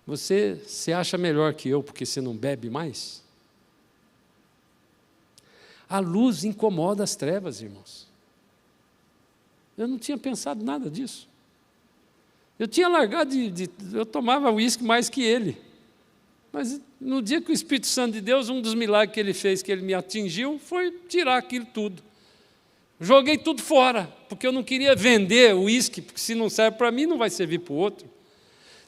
você se acha melhor que eu porque você não bebe mais? A luz incomoda as trevas, irmãos. Eu não tinha pensado nada disso. Eu tinha largado eu tomava uísque mais que ele. Mas no dia que o Espírito Santo de Deus, um dos milagres que ele fez, que ele me atingiu, foi tirar aquilo tudo. Joguei tudo fora, porque eu não queria vender o uísque, porque se não serve para mim, não vai servir para o outro.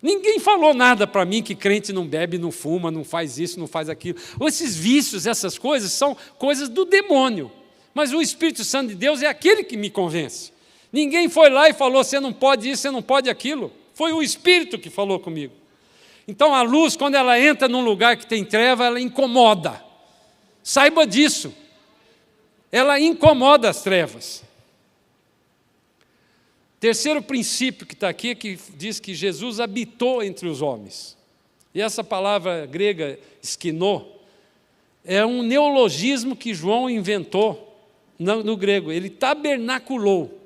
Ninguém falou nada para mim que crente não bebe, não fuma, não faz isso, não faz aquilo. Esses vícios, essas coisas, são coisas do demônio. Mas o Espírito Santo de Deus é aquele que me convence. Ninguém foi lá e falou, você não pode isso, você não pode aquilo. Foi o Espírito que falou comigo. Então a luz, quando ela entra num lugar que tem treva, ela incomoda. Saiba disso. Ela incomoda as trevas. Terceiro princípio que está aqui é que diz que Jesus habitou entre os homens. E essa palavra grega, esquinô, é um neologismo que João inventou no grego. Ele tabernaculou.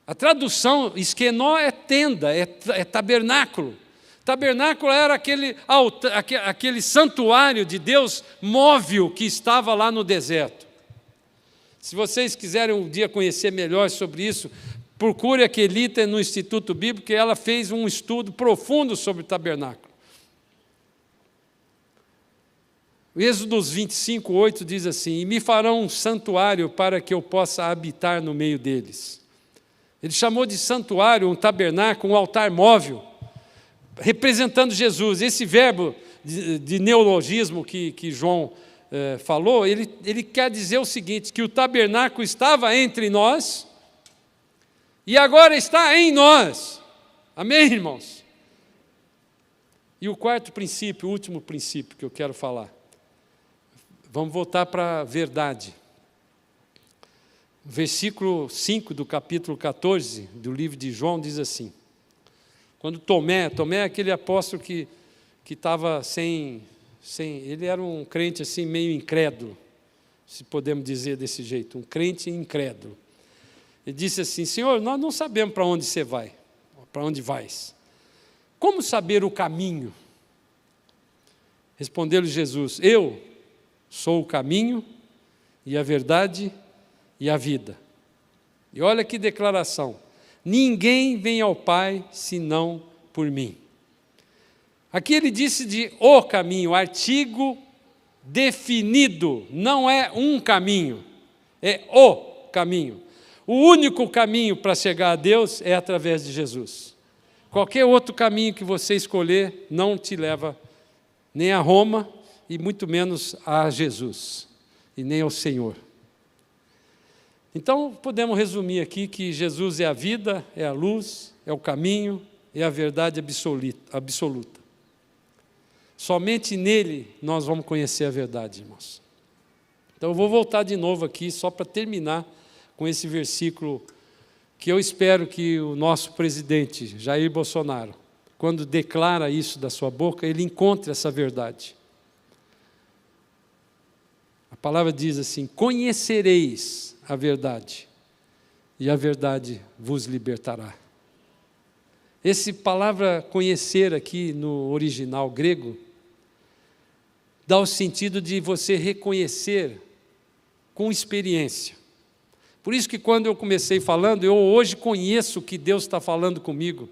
A tradução, esquenó, é tenda, é tabernáculo. Tabernáculo era aquele santuário de Deus móvel que estava lá no deserto. Se vocês quiserem um dia conhecer melhor sobre isso, procure a Kelita no Instituto Bíblico, que ela fez um estudo profundo sobre o tabernáculo. O Êxodo 25:8 diz assim, e me farão um santuário para que eu possa habitar no meio deles. Ele chamou de santuário, um tabernáculo, um altar móvel, representando Jesus. Esse verbo de neologismo que João falou, ele quer dizer o seguinte, que o tabernáculo estava entre nós e agora está em nós. Amém, irmãos? E o quarto princípio, o último princípio que eu quero falar. Vamos voltar para a verdade. Versículo 5 do capítulo 14 do livro de João diz assim, quando Tomé é aquele apóstolo que estava ele era um crente assim meio incrédulo, se podemos dizer desse jeito, um crente incrédulo. Ele disse assim, Senhor, nós não sabemos para onde você vai, para onde vais. Como saber o caminho? Respondeu-lhe Jesus, eu sou o caminho e a verdade e a vida. E olha que declaração, ninguém vem ao Pai senão por mim. Aqui ele disse de o caminho, artigo definido, não é um caminho, é o caminho. O único caminho para chegar a Deus é através de Jesus. Qualquer outro caminho que você escolher não te leva nem a Roma e muito menos a Jesus e nem ao Senhor. Então podemos resumir aqui que Jesus é a vida, é a luz, é o caminho, é a verdade absoluta. Somente nele nós vamos conhecer a verdade, irmãos. Então eu vou voltar de novo aqui, só para terminar com esse versículo, que eu espero que o nosso presidente, Jair Bolsonaro, quando declara isso da sua boca, ele encontre essa verdade. A palavra diz assim, conhecereis a verdade, e a verdade vos libertará. Essa palavra conhecer aqui no original grego, dá o sentido de você reconhecer com experiência. Por isso que quando eu comecei falando, eu hoje conheço o que Deus está falando comigo.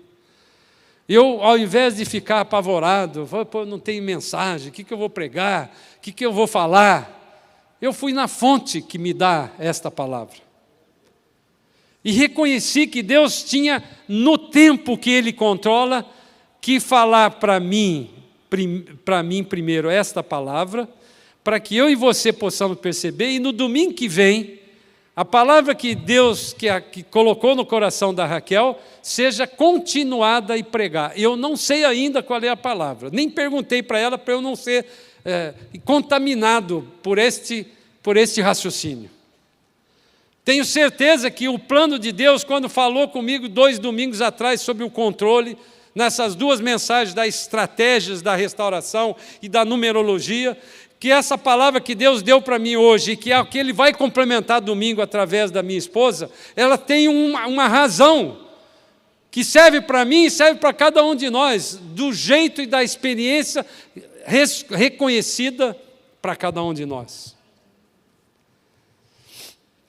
Eu, ao invés de ficar apavorado, não tenho mensagem, o que eu vou pregar, o que eu vou falar? eu fui na fonte que me dá esta palavra. E reconheci que Deus tinha, no tempo que Ele controla, que falar para mim primeiro esta palavra, para que eu e você possamos perceber, e no domingo que vem, a palavra que Deus que colocou no coração da Raquel, seja continuada e pregar. Eu não sei ainda qual é a palavra, nem perguntei para ela, para eu não ser contaminado por este raciocínio. Tenho certeza que o plano de Deus, quando falou comigo 2 domingos atrás sobre o controle, nessas 2 mensagens das estratégias da restauração e da numerologia, que essa palavra que Deus deu para mim hoje, que é o que Ele vai complementar domingo através da minha esposa, ela tem uma razão que serve para mim e serve para cada um de nós, do jeito e da experiência reconhecida para cada um de nós.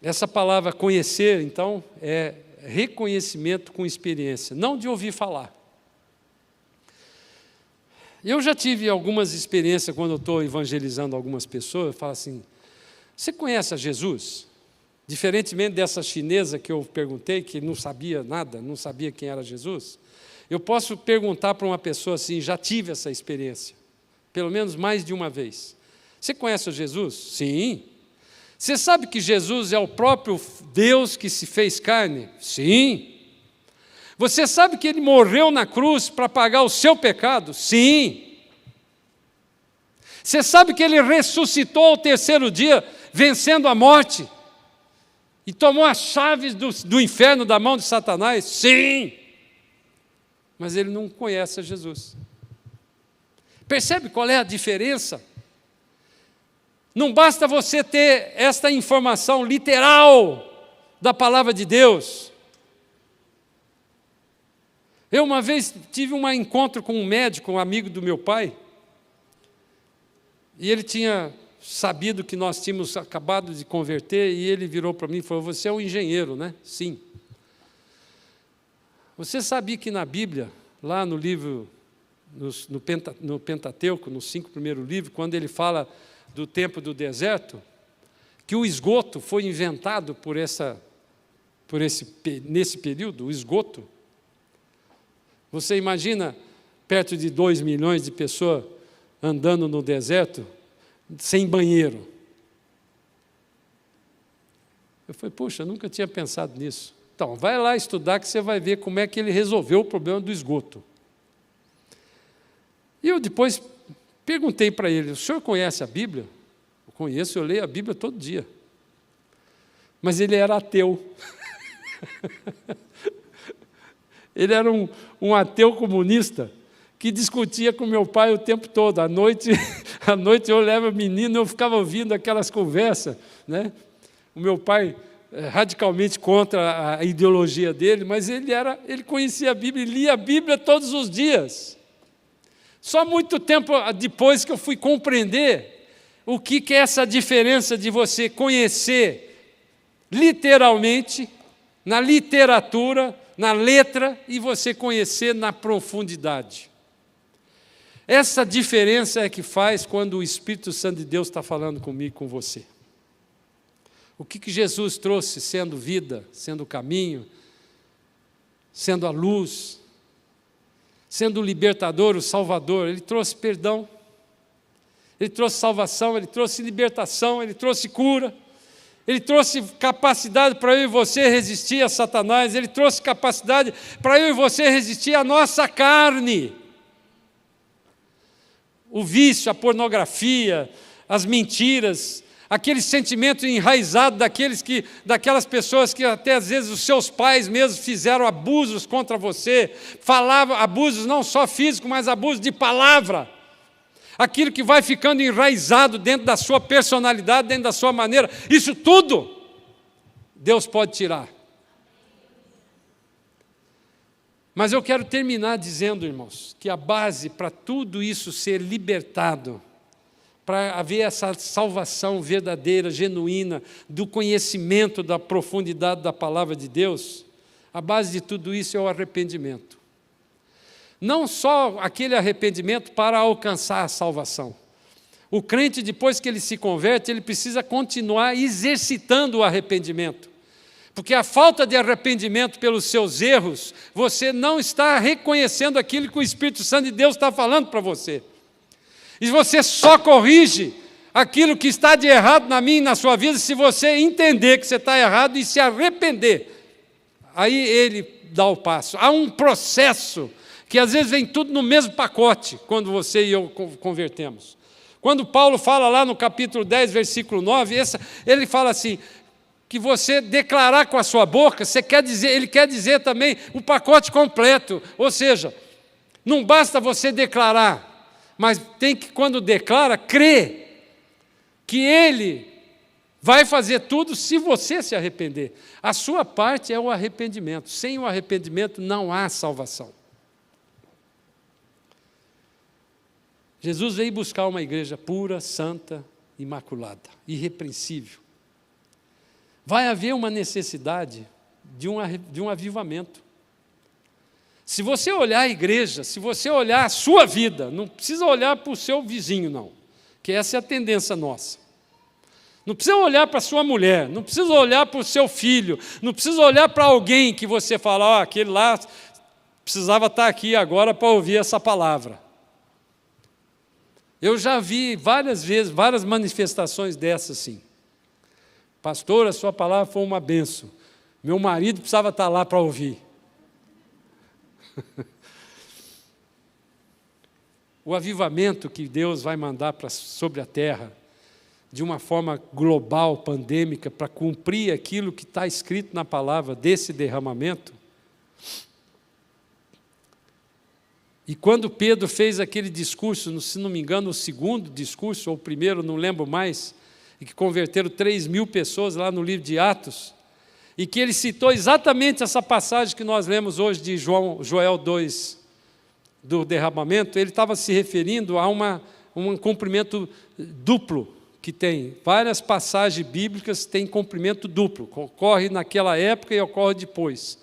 Essa palavra conhecer, então, é reconhecimento com experiência, não de ouvir falar. Eu já tive algumas experiências quando eu estou evangelizando algumas pessoas, eu falo assim, você conhece a Jesus? Diferentemente dessa chinesa que eu perguntei, que não sabia nada, não sabia quem era Jesus, eu posso perguntar para uma pessoa assim, já tive essa experiência, pelo menos mais de uma vez. Você conhece a Jesus? Sim. Você sabe que Jesus é o próprio Deus que se fez carne? Sim. Você sabe que Ele morreu na cruz para pagar o seu pecado? Sim. Você sabe que Ele ressuscitou ao 3º dia, vencendo a morte, e tomou as chaves do inferno da mão de Satanás? Sim. Mas ele não conhece a Jesus. Percebe qual é a diferença? Não basta você ter esta informação literal da palavra de Deus. Eu uma vez tive um encontro com um médico, um amigo do meu pai, e ele tinha sabido que nós tínhamos acabado de converter, e ele virou para mim e falou, você é um engenheiro, né? Sim. Você sabia que na Bíblia, lá no livro, no Pentateuco, nos 5 primeiros livros, quando ele fala do tempo do deserto, que o esgoto foi inventado nesse período, o esgoto? Você imagina perto de 2 milhões de pessoas andando no deserto, sem banheiro. Eu falei, poxa, eu nunca tinha pensado nisso. Então, vai lá estudar que você vai ver como é que ele resolveu o problema do esgoto. E eu depois perguntei para ele, o senhor conhece a Bíblia? Eu conheço, eu leio a Bíblia todo dia. Mas ele era ateu. Ele era um ateu comunista que discutia com meu pai o tempo todo. À noite eu levo o menino, eu ficava ouvindo aquelas conversas, né? O meu pai radicalmente contra a ideologia dele, mas ele conhecia a Bíblia, ele lia a Bíblia todos os dias. Só muito tempo depois que eu fui compreender o que é essa diferença de você conhecer literalmente, na literatura, na letra, e você conhecer na profundidade. Essa diferença é que faz quando o Espírito Santo de Deus está falando comigo e com você. O que Jesus trouxe sendo vida, sendo o caminho, sendo a luz, sendo o libertador, o salvador? Ele trouxe perdão, ele trouxe salvação, ele trouxe libertação, ele trouxe cura, ele trouxe capacidade para eu e você resistir a Satanás, ele trouxe capacidade para eu e você resistir à nossa carne. O vício, a pornografia, as mentiras, aquele sentimento enraizado daquelas pessoas que até às vezes os seus pais mesmo fizeram abusos contra você, falavam abusos não só físicos, mas abusos de palavra. Aquilo que vai ficando enraizado dentro da sua personalidade, dentro da sua maneira, isso tudo Deus pode tirar. Mas eu quero terminar dizendo, irmãos, que a base para tudo isso ser libertado, para haver essa salvação verdadeira, genuína, do conhecimento da profundidade da palavra de Deus, a base de tudo isso é o arrependimento. Não só aquele arrependimento para alcançar a salvação. O crente, depois que ele se converte, ele precisa continuar exercitando o arrependimento. Porque a falta de arrependimento pelos seus erros, você não está reconhecendo aquilo que o Espírito Santo de Deus está falando para você. E você só corrige aquilo que está de errado na minha e na sua vida se você entender que você está errado e se arrepender. Aí ele dá o passo. Há um processo que às vezes vem tudo no mesmo pacote quando você e eu convertemos. Quando Paulo fala lá no capítulo 10, versículo 9, ele fala assim, que você declarar com a sua boca, ele quer dizer também o pacote completo. Ou seja, não basta você declarar, mas tem que, quando declara, crer que Ele vai fazer tudo se você se arrepender. A sua parte é o arrependimento. Sem o arrependimento não há salvação. Jesus veio buscar uma igreja pura, santa, imaculada, irrepreensível. Vai haver uma necessidade de um avivamento. Se você olhar a igreja, se você olhar a sua vida, não precisa olhar para o seu vizinho, não, que essa é a tendência nossa. Não precisa olhar para a sua mulher, não precisa olhar para o seu filho, não precisa olhar para alguém que você fala, aquele lá precisava estar aqui agora para ouvir essa palavra. Eu já vi várias vezes, várias manifestações dessas assim. Pastor, a sua palavra foi uma bênção. Meu marido precisava estar lá para ouvir. O avivamento que Deus vai mandar sobre a terra, de uma forma global, pandêmica, para cumprir aquilo que está escrito na palavra desse derramamento. E quando Pedro fez aquele discurso, se não me engano, o segundo discurso, ou o primeiro, não lembro mais, e que converteram 3.000 pessoas lá no livro de Atos, e que ele citou exatamente essa passagem que nós lemos hoje de Joel 2, do derramamento, ele estava se referindo a um cumprimento duplo que tem. Várias passagens bíblicas têm cumprimento duplo, ocorre naquela época e ocorre depois.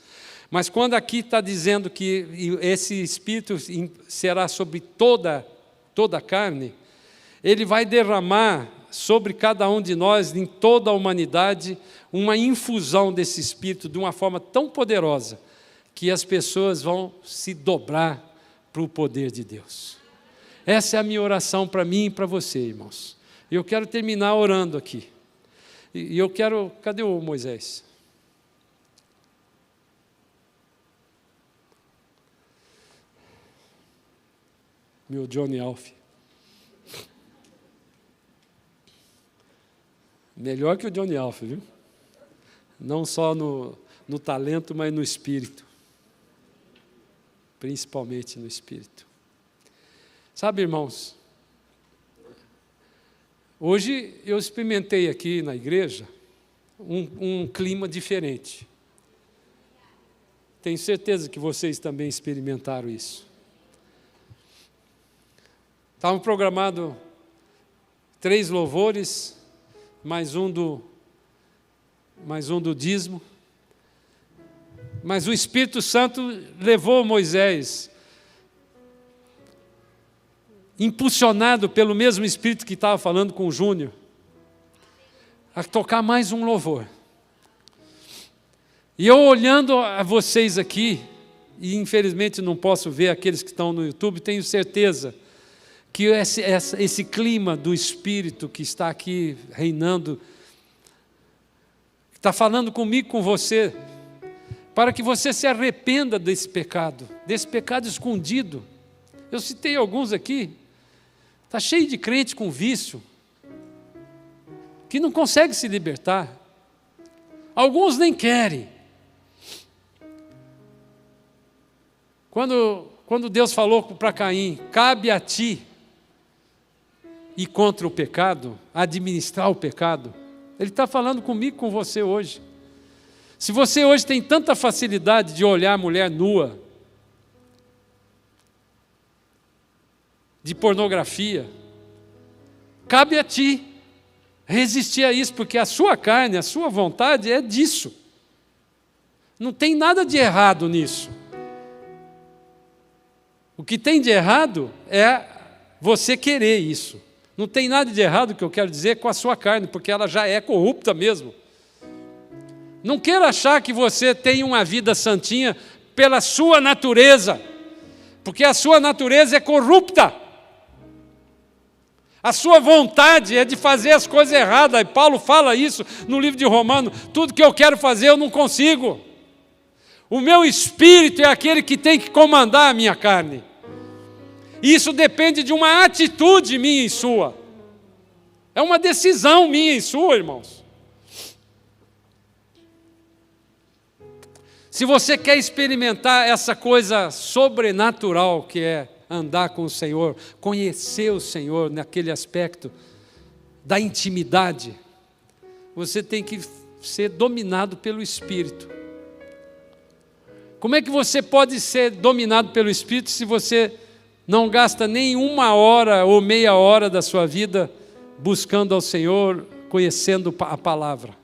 Mas quando aqui está dizendo que esse Espírito será sobre toda a carne, ele vai derramar sobre cada um de nós, em toda a humanidade, uma infusão desse Espírito de uma forma tão poderosa que as pessoas vão se dobrar para o poder de Deus. Essa é a minha oração para mim e para você, irmãos. Eu quero terminar orando aqui. E eu quero... Cadê o Moisés? Meu Johnny Alf. Melhor que o Johnny Alf, viu? Não só no talento, mas no espírito. Principalmente no espírito. Sabe, irmãos, hoje eu experimentei aqui na igreja um clima diferente. Tenho certeza que vocês também experimentaram isso. Estavam programados 3 louvores, mais um do dízimo. Mas o Espírito Santo levou Moisés, impulsionado pelo mesmo Espírito que estava falando com o Júnior, a tocar mais um louvor. E eu olhando a vocês aqui, e infelizmente não posso ver aqueles que estão no YouTube, tenho certeza que esse clima do Espírito que está aqui reinando, está falando comigo, com você, para que você se arrependa desse pecado escondido. Eu citei alguns aqui, está cheio de crente com vício, que não consegue se libertar. Alguns nem querem. Quando Deus falou para Caim, cabe a ti ir contra o pecado, administrar o pecado, Ele está falando comigo, com você hoje. Se você hoje tem tanta facilidade de olhar a mulher nua, de pornografia, cabe a ti resistir a isso, porque a sua carne, a sua vontade é disso. Não tem nada de errado nisso. O que tem de errado é você querer isso. Não tem nada de errado, que eu quero dizer, com a sua carne, porque ela já é corrupta mesmo. Não queira achar que você tem uma vida santinha pela sua natureza, porque a sua natureza é corrupta. A sua vontade é de fazer as coisas erradas, e Paulo fala isso no livro de Romanos: tudo que eu quero fazer eu não consigo. O meu espírito é aquele que tem que comandar a minha carne. E isso depende de uma atitude minha e sua. É uma decisão minha e sua, irmãos. Se você quer experimentar essa coisa sobrenatural que é andar com o Senhor, conhecer o Senhor naquele aspecto da intimidade, você tem que ser dominado pelo Espírito. Como é que você pode ser dominado pelo Espírito se você não gasta nem 1 hora ou meia hora da sua vida buscando ao Senhor, conhecendo a palavra?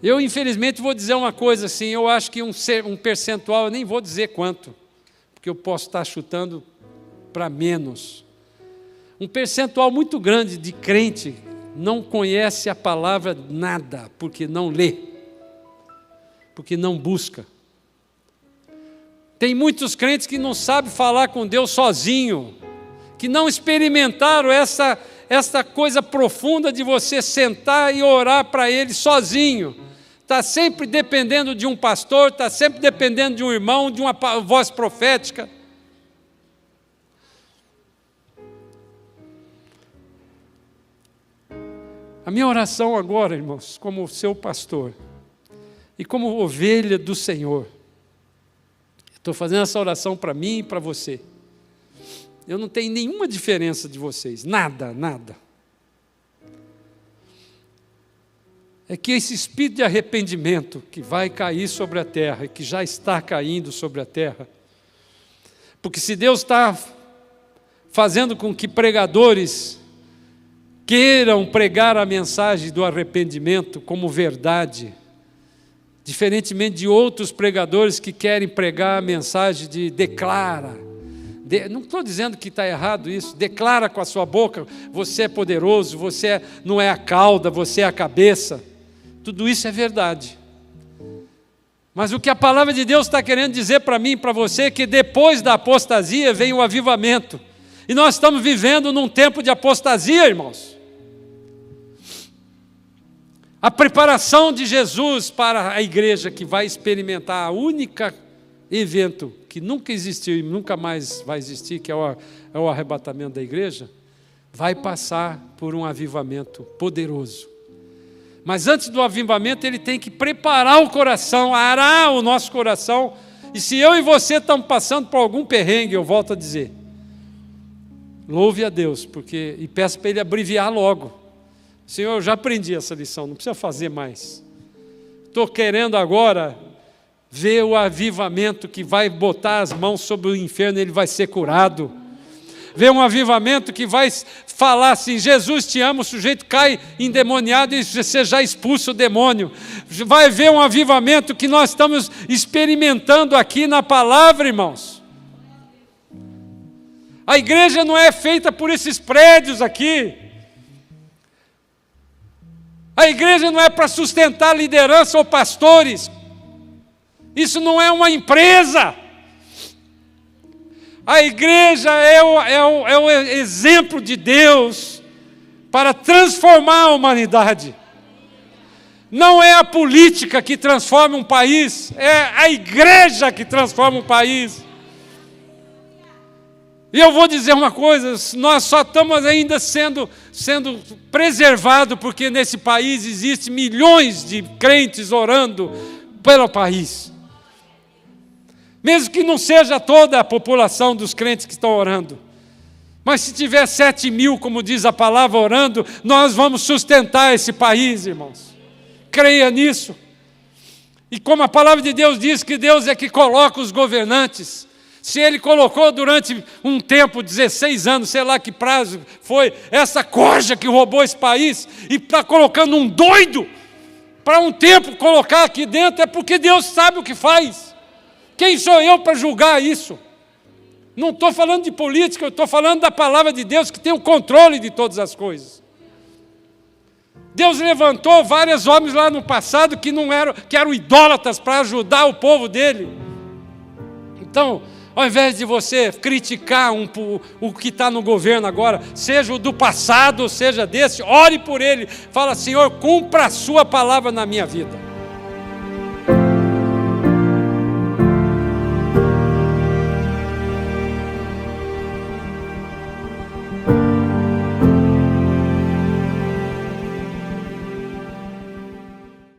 Eu, infelizmente, vou dizer uma coisa assim: eu acho que um percentual, eu nem vou dizer quanto, porque eu posso estar chutando para menos. Um percentual muito grande de crente não conhece a palavra nada, porque não lê, porque não busca. Tem muitos crentes que não sabem falar com Deus sozinho, que não experimentaram essa coisa profunda de você sentar e orar para Ele sozinho. Está sempre dependendo de um pastor, está sempre dependendo de um irmão, de uma voz profética. A minha oração agora, irmãos, como seu pastor e como ovelha do Senhor, estou fazendo essa oração para mim e para você. Eu não tenho nenhuma diferença de vocês, nada. É que esse espírito de arrependimento que vai cair sobre a terra, e que já está caindo sobre a terra, porque se Deus está fazendo com que pregadores queiram pregar a mensagem do arrependimento como verdade, diferentemente de outros pregadores que querem pregar a mensagem de declara, não estou dizendo que está errado isso, declara com a sua boca: você é poderoso, você não é a cauda, você é a cabeça. Tudo isso é verdade. Mas o que a palavra de Deus está querendo dizer para mim e para você é que depois da apostasia vem o avivamento. E nós estamos vivendo num tempo de apostasia, irmãos. A preparação de Jesus para a igreja que vai experimentar a única evento que nunca existiu e nunca mais vai existir, que é o arrebatamento da igreja, vai passar por um avivamento poderoso. Mas antes do avivamento, ele tem que preparar o coração, arar o nosso coração. E se eu e você estamos passando por algum perrengue, eu volto a dizer, louve a Deus, e peço para Ele abreviar logo. Senhor, eu já aprendi essa lição, não precisa fazer mais. Estou querendo agora ver o avivamento que vai botar as mãos sobre o enfermo e ele vai ser curado. Ver um avivamento que vai falar assim: Jesus te ama, o sujeito cai endemoniado e você já expulsa o demônio. Vai ver um avivamento que nós estamos experimentando aqui na palavra, irmãos. A igreja não é feita por esses prédios aqui. A igreja não é para sustentar liderança ou pastores. Isso não é uma empresa. A igreja é o exemplo de Deus para transformar a humanidade. Não é a política que transforma um país, é a igreja que transforma um país. E eu vou dizer uma coisa: nós só estamos ainda sendo preservados porque nesse país existem milhões de crentes orando pelo país. Mesmo que não seja toda a população dos crentes que estão orando. Mas se tiver 7 mil, como diz a palavra, orando, nós vamos sustentar esse país, irmãos. Creia nisso. E como a palavra de Deus diz que Deus é que coloca os governantes, se Ele colocou durante um tempo, 16 anos, sei lá que prazo foi, essa corja que roubou esse país, e está colocando um doido para um tempo colocar aqui dentro, é porque Deus sabe o que faz. Quem sou eu para julgar isso? Não estou falando de política, eu estou falando da palavra de Deus que tem o controle de todas as coisas. Deus levantou vários homens lá no passado que eram idólatras para ajudar o povo dele. Então, ao invés de você criticar o que está no governo agora, seja o do passado, seja desse, ore por ele. Fala, Senhor, cumpra a sua palavra na minha vida.